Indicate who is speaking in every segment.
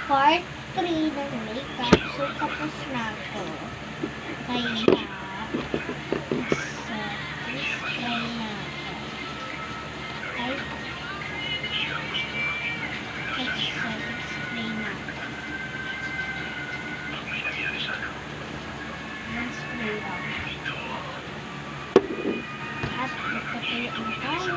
Speaker 1: Part 3 ng makeup. So, tapos na ako. Kaya, spray na ako. Ay, spray na ako. Spray lang. At magpapayaan tayo.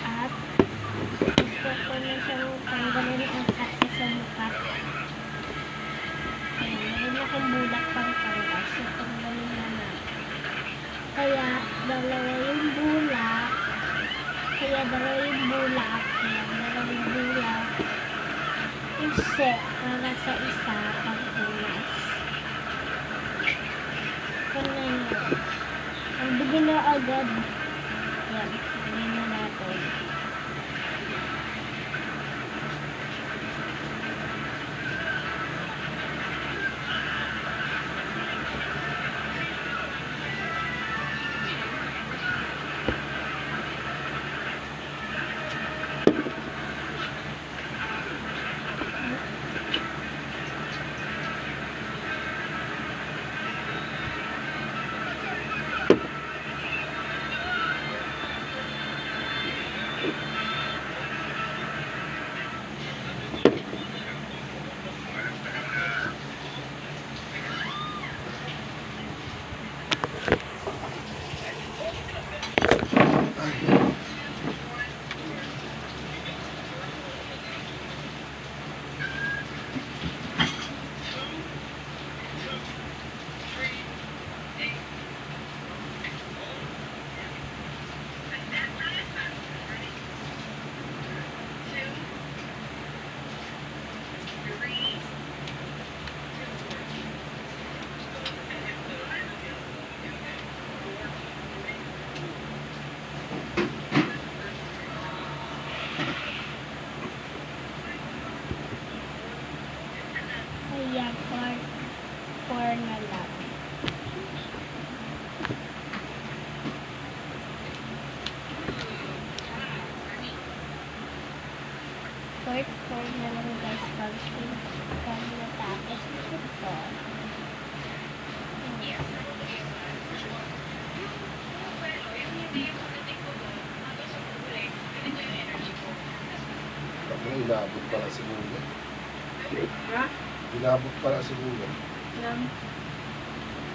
Speaker 1: At gusto ko na siyang tanggalin ang kate sa mukha. Meron akong bulak pang tanggal. So, tanggalin na natin. Kaya, dalawa yung bulak. Kasi, para sa isa, pagpunas. Ganyan na. Ang dugo na agad. Yan, ganyan na natin. Kaya part 4 na lang. Part 4 na lang guys. Pag natapos ito.
Speaker 2: Inabot pala si Bulan.
Speaker 3: Ha?
Speaker 2: Inabot pala si Bulan.
Speaker 3: Alam.